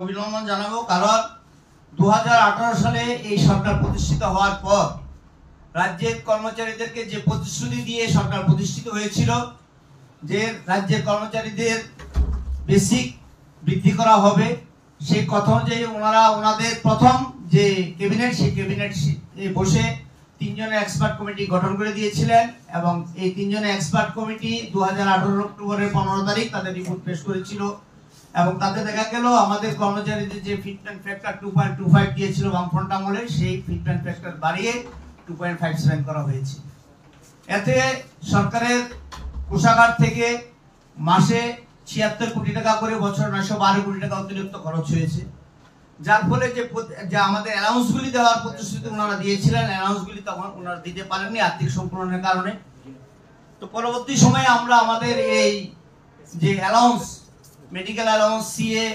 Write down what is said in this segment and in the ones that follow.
অভিনন্দন জানাবো, কারণ 2018 সালে এই সরকার প্রতিষ্ঠিত হওয়ার পর রাজ্যের কর্মচারীদেরকে যে প্রতিশ্রুতি দিয়ে সরকার প্রতিষ্ঠিত হয়েছিল যে রাজ্যের কর্মচারীদের বেসিক বৃদ্ধি করা হবে, সেই কথা অনুযায়ী ওনাদের প্রথম যে ক্যাবিনেট, সেই ক্যাবিনেট বসে 3 জনের এক্সপার্ট কমিটি গঠন করে দিয়েছিলেন এবং এই 3 জনের এক্সপার্ট কমিটি 2018 অক্টোবরের 15 তারিখ তাদের রিপোর্ট পেশ করেছিল এবং তাতে দেখা গেল আমাদের কর্মচারীদের যে ফিটমেন্ট ফ্যাক্টর 2.25 দিয়েছিল বামফ্রন্ট আমলে, সেই ফিটমেন্ট ফ্যাক্টর বাড়িয়ে 2.57 করা হয়েছে। এতে সরকারের কোষাগার থেকে মাসে 76 কোটি টাকা করে বছর 912 কোটি টাকা অতিরিক্ত খরচ হয়েছে, যার ফলে যে আমাদের অ্যালাউন্সগুলি দেওয়ার প্রতিশ্রুতি ওনারা দিয়েছিলেন, অ্যালাউন্সগুলি তখন ওনারা দিতে পারেননি আর্থিক সংকলনের কারণে। তো পরবর্তী সময়ে আমরা আমাদের এই যে অ্যালাউন্স, মেডিকেল অ্যালাউন্স, সিএ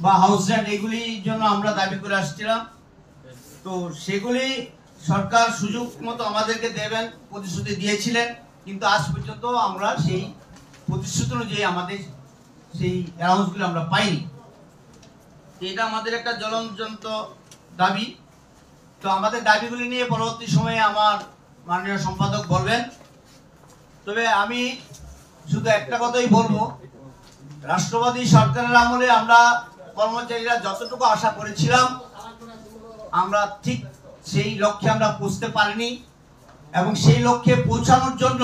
বা হাউস রেন্ট, এগুলির জন্য আমরা দাবি করে আসছিলাম। তো সেগুলি সরকার সুযোগ মতো আমাদেরকে দেবেন প্রতিশ্রুতি দিয়েছিলেন, কিন্তু আজ পর্যন্ত আমরা সেই প্রতিশ্রুতি অনুযায়ী আমাদের সেই অ্যালাউন্সগুলি আমরা পাইনি। এটা আমাদের একটা জ্বলন্ত দাবি। তো আমাদের দাবিগুলি নিয়ে পরবর্তী সময়ে আমার মাননীয় সম্পাদক বলবেন। তবে আমি শুধু একটা কথাই বলবো, রাষ্ট্রবাদী সরকারের আমলে আমরা কর্মচারীরা যতটুকু আশা করেছিলাম আমরা ঠিক সেই লক্ষ্যে আমরা পৌঁছতে পারিনি, এবং সেই লক্ষ্যে পৌঁছানোর জন্য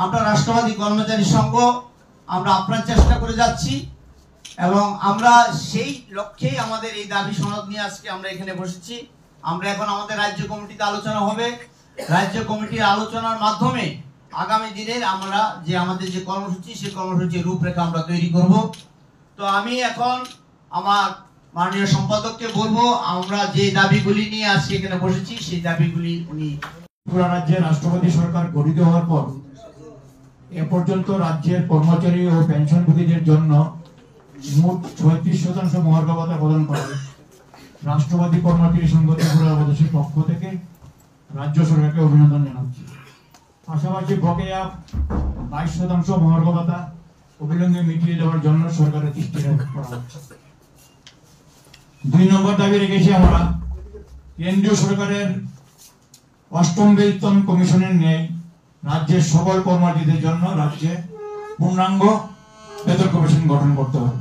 আমরা রাষ্ট্রবাদী কর্মচারী সংঘ আমরা আপ্রাণ চেষ্টা করে যাচ্ছি এবং আমরা সেই লক্ষ্যেই আমাদের এই দাবি সনদ নিয়ে আজকে আমরা এখানে বসেছি। আমরা এখন আমাদের রাজ্য কমিটিতে আলোচনা হবে, রাজ্য কমিটির আলোচনার মাধ্যমে আগামী দিনের আমরা যে আমাদের যে কর্মসূচি, সেই কর্মসূচির রূপরেখা আমরা তৈরি করব। তো আমি এখন আমার মাননীয় সম্পাদককে বলবো, আমরা যে দাবিগুলি নিয়ে আজকে এখানে বসেছি সেই দাবিগুলি উনি। ত্রিপুরা রাজ্যে রাষ্ট্রপতি সরকার গঠিত হওয়ার পর এ পর্যন্ত রাজ্যের কর্মচারী ও পেনশনভোগীদের জন্য মোট 36% মহার্ঘ ভাতা প্রদান করা হয়। রাষ্ট্রবাদী কর্মচারী সংঘ ত্রিপুরা প্রদেশের পক্ষ থেকে রাজ্য সরকারকে অভিনন্দন জানাচ্ছি। পাশাপাশি বকেয়া 22% মহার্ঘ ভাতা অবিলম্বে মিটিয়ে দেওয়ার জন্য সরকারের দৃষ্টি করা হচ্ছে। 2 নম্বর দাবি রেখেছি আমরা কেন্দ্রীয় সরকারের 8ম বেতন কমিশনের ন্যায় রাজ্যের সকল কর্মচারীদের জন্য রাজ্যে পূর্ণাঙ্গ বেতন কমিশন গঠন করতে হবে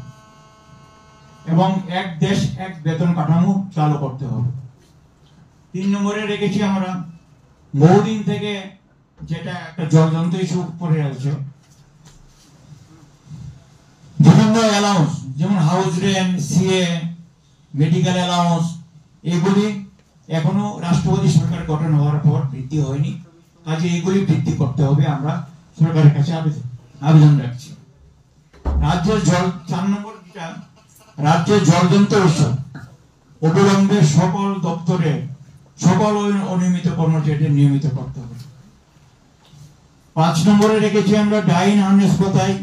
এবং এক দেশ এক বেতন কাঠামো চালু করতে হবে। 3 নম্বরে রেখেছি আমরা বহুদিন থেকে যেটা একটা জ্বলন্ত ইস্যু পড়ে আছে, বিভিন্ন অ্যালাউন্স যেমন house rent, CA, medical allowance, এগুলি এখনো রাষ্ট্রপতি সরকার গঠন হওয়ার পর বৃদ্ধি হয়নি, কাজে এগুলি বৃদ্ধি করতে হবে। আমরা সরকারের কাছে আবেদন রাখছি। রাজ্যের 4 নম্বর যেটা রাজ্যের জলযন্ত্র ইস্যু অবিলম্বে সকল দপ্তরে সকল অনিয়মিত কর্মচারীদের নিয়মিত করতে হবে। 5 নম্বরে রেখেছি আমরা ডাইন হার্নেস প্রথায়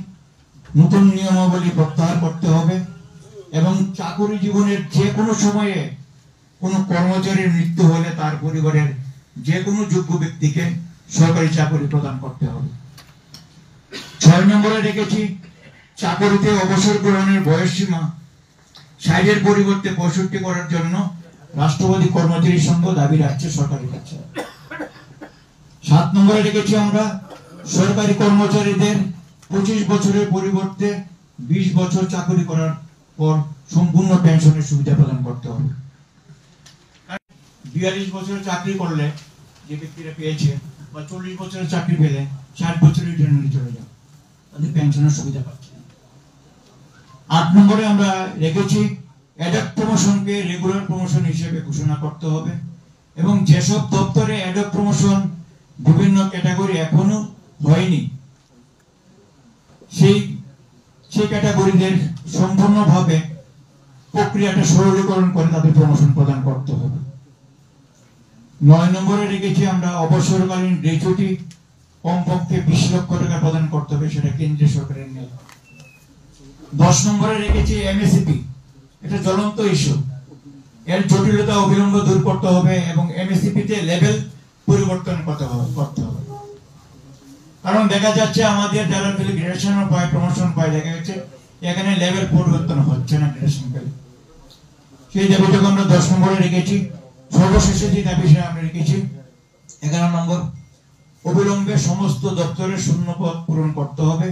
নতুন নিয়মাবলী প্রত্যাহার করতে হবে এবং চাকরি জীবনের যে কোনো সময়ে কোনো কর্মচারীর মৃত্যু হলে তার পরিবারের যে কোনো যোগ্য ব্যক্তিকে সরকারি চাকরি প্রদান করতে হবে। 6 নম্বরে রেখেছি চাকরিতে অবসর গ্রহণের বয়সসীমা 60-এর পরিবর্তে 65 করার জন্য রাষ্ট্রবাদী কর্মচারী সংঘ দাবি রাখছে সরকারের কাছে। 7 নম্বরে রেখেছি আমরা সরকারি কর্মচারীদের 25 বছরের পরিবর্তে 20 বছর চাকরি করার পর সম্পূর্ণ পেনশনের সুবিধা প্রদান করতে হবে। 42 বছর চাকরি করলে যে ব্যক্তিরা পেয়েছে বা 40 বছরের চাকরি পেলে 60 বছরের রিটায়ারমেন্টে চলে যাবে, তাদের পেনশনের সুবিধা পাচ্ছে। 8 নম্বরে আমরা রেখেছি অ্যাডক প্রমোশনকে রেগুলার প্রমোশন হিসেবে ঘোষণা করতে হবে এবং যেসব দপ্তরে অ্যাডক প্রমোশন বিভিন্ন ক্যাটাগরি এখনো হয়নি সেই ক্যাটাগরিদের সম্পূর্ণভাবে প্রক্রিয়াটা সরলীকরণ করে তাদের প্রমোশন প্রদান করতে হবে। 9 নম্বরে রেখেছি আমরা অবসরকালীন গ্র্যাচুইটি কমপক্ষে 20 লক্ষ টাকা প্রদান করতে হবে, সেটা কেন্দ্রীয় সরকারের নেই। 10 নম্বরে রেখেছি এমএসপি, এটা জ্বলন্ত ইস্যু, এর জটিলতা অবিলম্বে দূর করতে হবে এবং এমএসপি তে লেভেল পরিবর্তন করতে হবে। কারণ দেখা যাচ্ছে আমাদের যারা গ্রেডুয়েশন পায়, প্রমোশন পায়, দেখা যাচ্ছে এখানে লেভেল পরিবর্তন হচ্ছে না গ্রেডুয়েশন পেলে। সেই দাবিটাকে আমরা 10 নম্বরে রেখেছি। সর্বশেষে যে দাবিটা আমরা রেখেছি 11 নম্বর, অবিলম্বে সমস্ত দপ্তরের শূন্যপদ পূরণ করতে হবে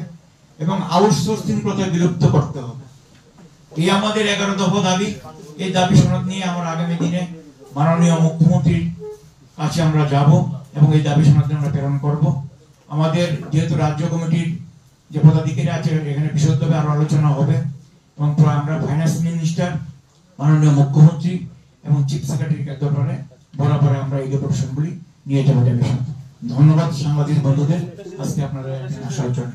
এবং আউটসোর্সিং প্রথা বিলুপ্ত করতে হবে। এই আমাদের 11 দফা দাবি। এই দাবি সনদ নিয়ে আমরা আগামী দিনে মাননীয় মুখ্যমন্ত্রীর কাছে আমরা যাব এবং এই দাবি সনদ আমরা প্রেরণ করব। আমাদের যেহেতু রাজ্য কমিটির যে পদাধিকারী আছে এখানে বিশদভাবে আরো আলোচনা হবে এবং আমরা ফাইন্যান্স মিনিস্টার, মাননীয় মুখ্যমন্ত্রী এবং চিফ সেক্রেটারির দরবারে বরাবর আমরা এই ডেপুটেশনগুলি নিয়ে যাবো। ধন্যবাদ সাংবাদিক বন্ধুদের আজকে আপনারা আসার জন্য।